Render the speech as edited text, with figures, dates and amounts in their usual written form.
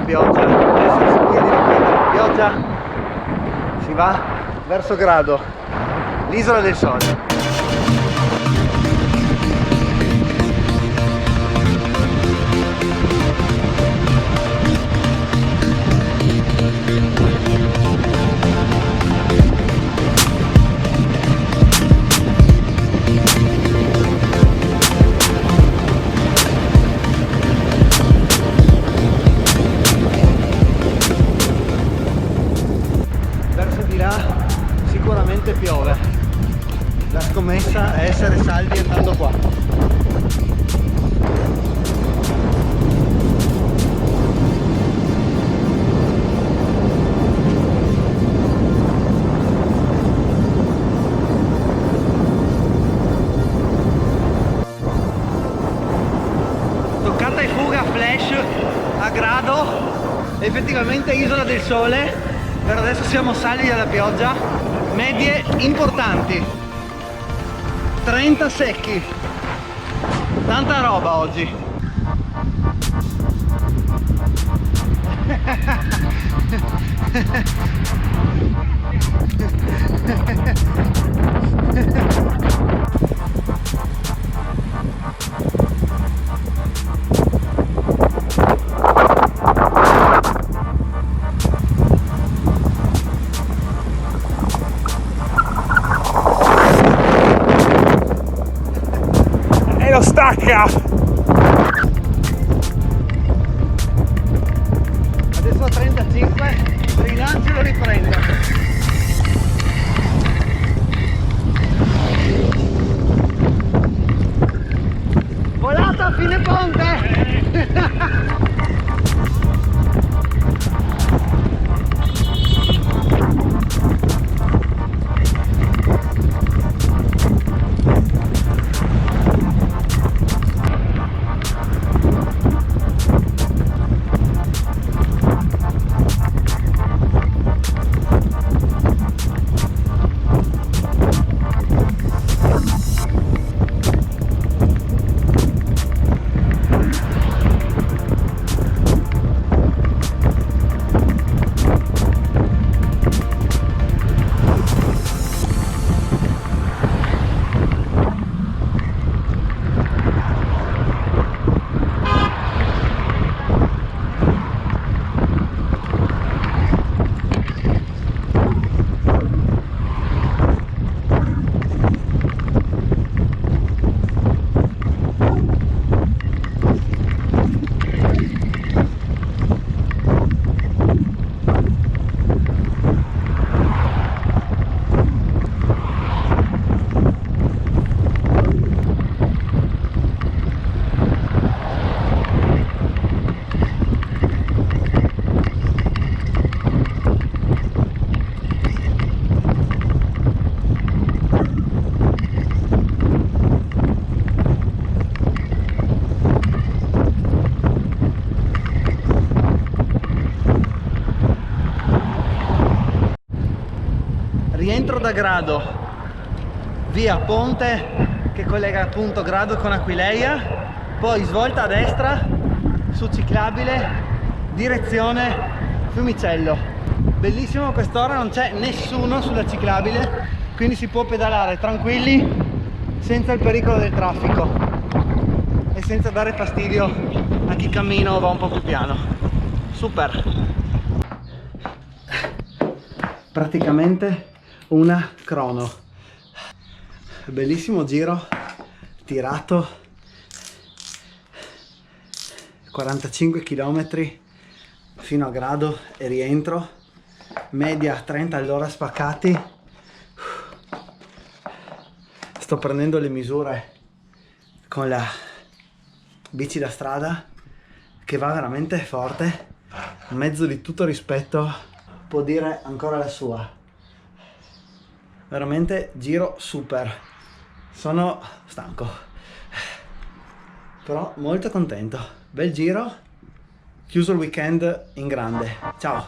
pioggia, per essere sicuri di non prendere la pioggia si va verso Grado, l'isola del sole. Sicuramente piove, la scommessa è essere saldi andando qua. Toccata e fuga flash a Grado, effettivamente isola del sole, per adesso siamo saldi dalla pioggia. Medie importanti, 30 secchi, tanta roba oggi. Lo stacca! Adesso a 35, rilancio e lo riprendo. Volata a fine ponte! Rientro da Grado, via ponte che collega appunto Grado con Aquileia, poi svolta a destra su ciclabile direzione Fiumicello. Bellissimo, quest'ora non c'è nessuno sulla ciclabile, quindi si può pedalare tranquilli senza il pericolo del traffico e senza dare fastidio a chi cammina o va un po' più piano. Super! Praticamente una crono. Bellissimo giro tirato, 45 km fino a Grado e rientro, media 30 all'ora spaccati. Sto prendendo le misure con la bici da strada che va veramente forte, mezzo di tutto rispetto, può dire ancora la sua. Veramente giro super, sono stanco però molto contento. Bel giro, chiuso il weekend in grande. Ciao.